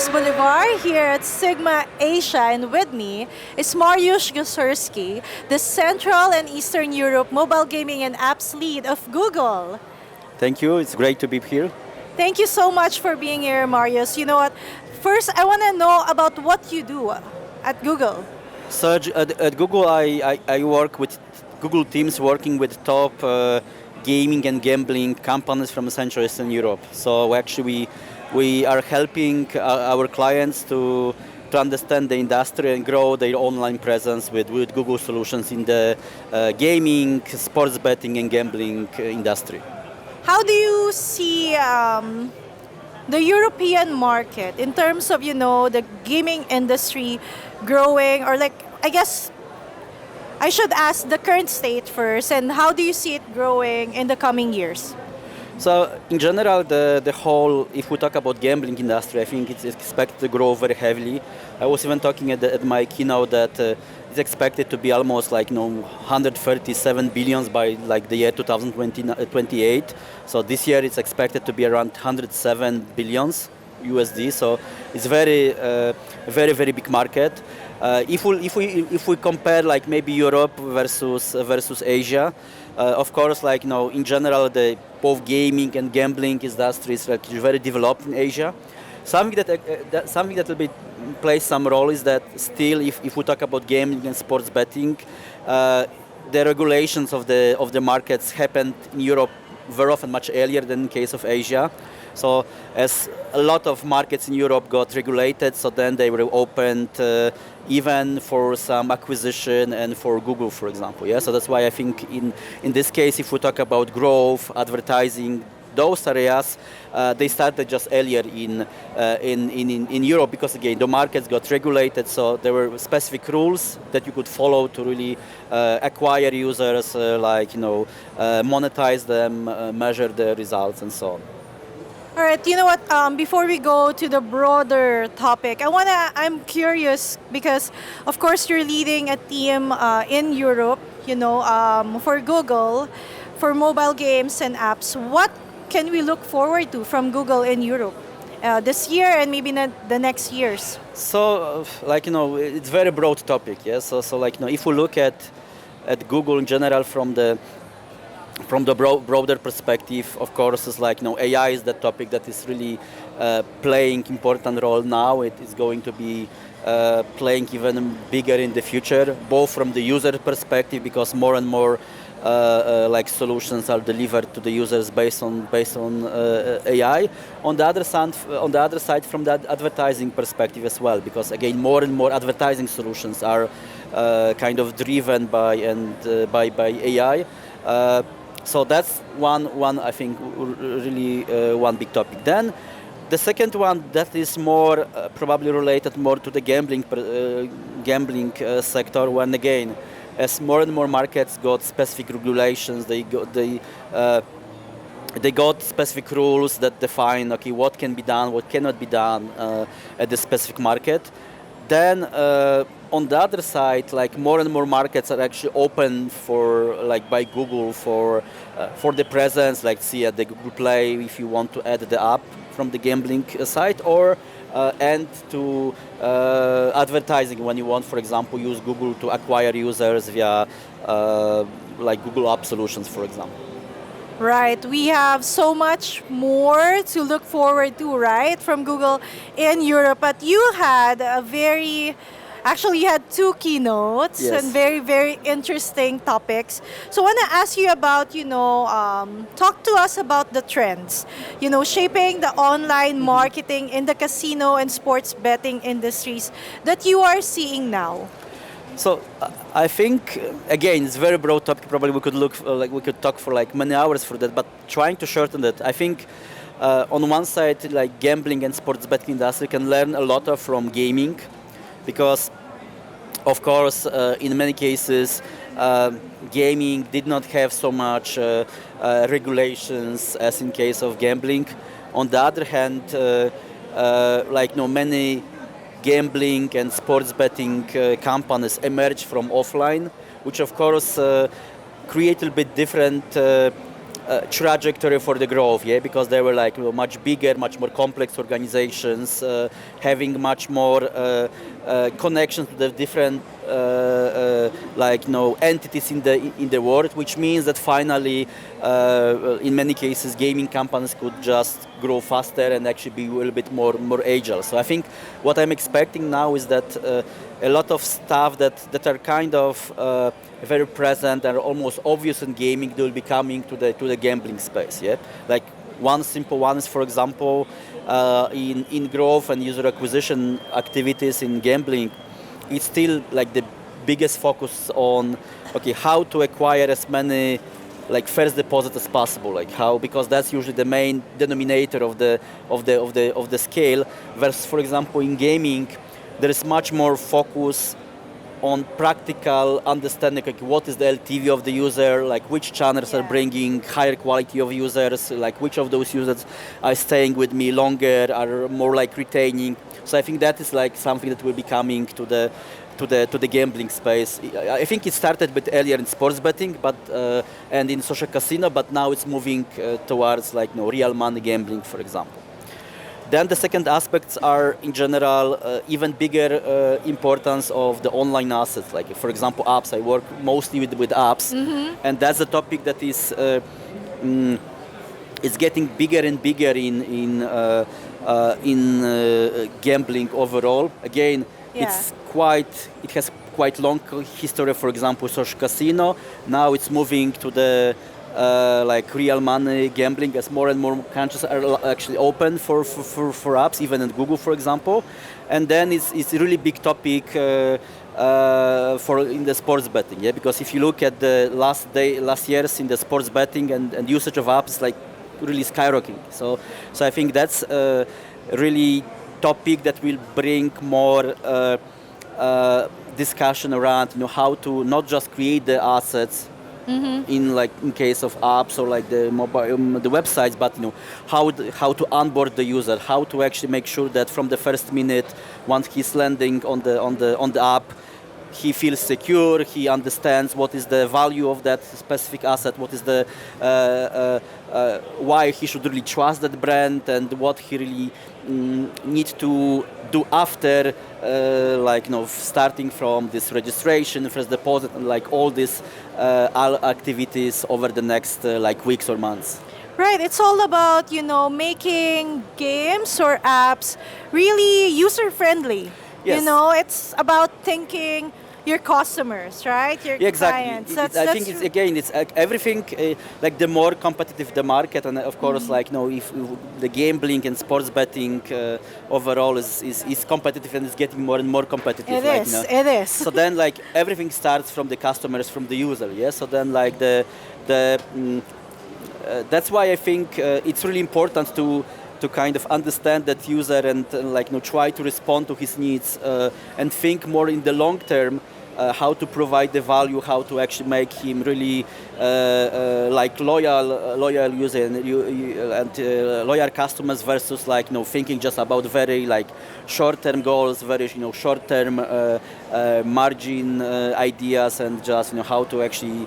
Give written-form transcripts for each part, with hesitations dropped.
Ortiz-Bolivar here at SiGMA Asia, and with me is Mariusz Gasiewski, the Central and Eastern Europe mobile gaming and apps lead of Google. Thank you. It's great to be here. Thank you so much for being here, Mariusz. You know what? First, I want to know about what you do at Google. So at Google, I work with Google teams working with top gaming and gambling companies from Central Eastern Europe. So actually, we are helping our clients to understand the industry and grow their online presence with Google solutions in the gaming, sports betting, and gambling industry. How do you see the European market in terms of, the gaming industry growing, or I guess I should ask the current state first, and how do you see it growing in the coming years? So in general, the whole, if we talk about gambling industry, I think it's expected to grow very heavily. I was even talking at my keynote that it's expected to be almost 137 billions by the year 2028. So this year it's expected to be around 107 billions USD. So it's very big market. If we compare maybe Europe versus Asia, of course, in general, both gaming and gambling industry is very developed in Asia. Something that will play some role is that still, if we talk about gaming and sports betting, the regulations of the markets happened in Europe very often much earlier than in case of Asia. So as a lot of markets in Europe got regulated, so then they were opened even for some acquisition and for Google, for example. Yeah, so that's why I think in this case, if we talk about growth, advertising, those areas, they started just earlier in Europe because again the markets got regulated, so there were specific rules that you could follow to really acquire users, monetize them, measure the results, and so on. All right, you know what? Before we go to the broader topic, I'm curious because, of course, you're leading a team in Europe, for Google, for mobile games and apps. What can we look forward to from Google in Europe this year and maybe the next years? So, it's a very broad topic, yeah. So if we look at Google in general from the broader perspective, of course, it's AI is the topic that is really playing important role now. It is going to be playing even bigger in the future, both from the user perspective, because more and more solutions are delivered to the users based on AI. On the other side, from that advertising perspective as well, because again, more and more advertising solutions are kind of driven by AI. So that's one I think really one big topic. Then the second one that is more probably related more to the gambling sector. When again, as more and more markets got specific regulations, they got specific rules that define what can be done, what cannot be done at the specific market. Then on the other side, more and more markets are actually open for by Google for the presence, see at the Google Play if you want to add the app from the gambling side, or and to advertising when you want, for example, use Google to acquire users via Google App solutions, for example. Right. We have so much more to look forward to, right, from Google in Europe. But you had you had two keynotes. Yes. And very interesting topics. So I want to ask you about, talk to us about the trends, shaping the online marketing in the casino and sports betting industries that you are seeing now. So I think again it's a very broad topic. Probably we could we could talk for many hours for that. But trying to shorten it, I think on one side, gambling and sports betting industry can learn a lot from gaming, because of course in many cases gaming did not have so much regulations as in case of gambling. On the other hand, many gambling and sports betting companies emerge from offline, which of course create a bit different trajectory for the growth, yeah, because they were like much bigger, much more complex organizations, having much more connections to the different entities in the world, which means that finally, in many cases, gaming companies could just grow faster and actually be a little bit more agile. So I think what I'm expecting now is that a lot of stuff that are kind of very present and almost obvious in gaming will be coming to the gambling space. Yeah, like one simple one is, for example, in growth and user acquisition activities in gambling, it's still like the biggest focus on how to acquire as many like first deposit as possible, like how, because that's usually the main denominator of the scale. Versus, for example, in gaming, there is much more focus on practical understanding, like what is the LTV of the user, like which channels are bringing higher quality of users, like which of those users are staying with me longer, are more like retaining. So I think that is like something that will be coming to the gambling space. I think it started a bit earlier in sports betting, but and in social casino, but now it's moving towards like real money gambling, for example. Then the second aspects are, in general, even bigger importance of the online assets, like, for example, apps. I work mostly with apps, and that's a topic that is getting bigger and bigger in gambling overall. Again, it has quite long history. For example, social casino. Now it's moving to the like real money gambling, as more and more countries are actually open for apps, even in Google, for example. And then it's a really big topic for in the sports betting, yeah. Because if you look at the last years in the sports betting and usage of apps, like really skyrocketing. So I think that's a really topic that will bring more discussion around how to not just create the assets. In case of apps or like the mobile the websites, but how to onboard the user, how to actually make sure that from the first minute, once he's landing on the app, he feels secure, he understands what is the value of that specific asset, what is the why he should really trust that brand, and what he really needs to do after starting from this registration, first deposit, and like all these activities over the next weeks or months. Right, it's all about, making games or apps really user-friendly. Yes. It's about thinking your customers, right? Your clients. I think it's everything, like the more competitive the market, and of course, if the gambling and sports betting overall is competitive and is getting more and more competitive. It is. So then, everything starts from the customers, from the user, yeah? So then, that's why I think it's really important to kind of understand that user and try to respond to his needs and think more in the long term how to provide the value, how to actually make him really loyal user and loyal customers versus thinking just about very short-term goals, very short-term margin ideas, and just how to actually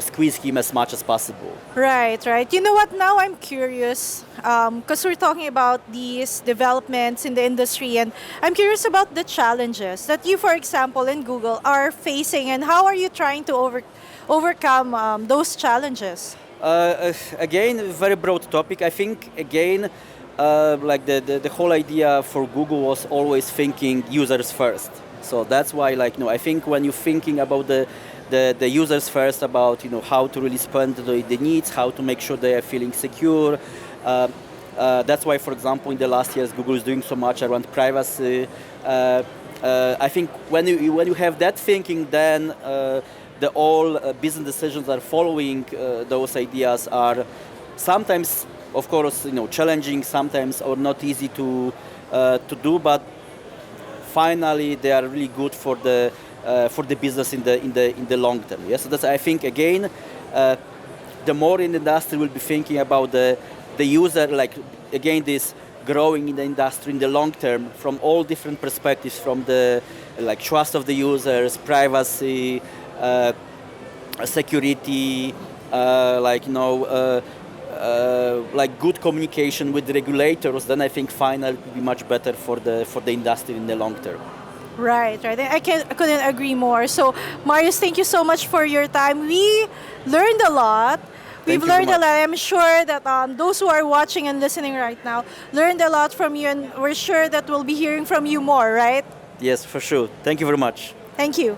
squeeze him as much as possible. Right. You know what? Now I'm curious because we're talking about these developments in the industry, and I'm curious about the challenges that you, for example, in Google are facing, and how are you trying to overcome those challenges? Again, a very broad topic. I think, again, the whole idea for Google was always thinking users first. So that's why, I think when you're thinking about the users first, about how to really spend the needs, how to make sure they are feeling secure. That's why, for example, in the last years, Google is doing so much around privacy. I think when you have that thinking, then the all business decisions are following those ideas are sometimes, of course, challenging, sometimes or not easy to do, but finally they are really good for the business in the long term. Yes, so that's, I think, again, the more in the industry will be thinking about the user, again, this growing in the industry in the long term from all different perspectives, from the trust of the users, privacy, security, like good communication with the regulators, then I think finally it will be much better for the industry in the long term. Right. I couldn't agree more. So, Mariusz, thank you so much for your time. We learned a lot. We've Thank you so learned a much. lot. I'm sure that those who are watching and listening right now learned a lot from you, and we're sure that we'll be hearing from you more, right? Yes, for sure. Thank you very much. Thank you.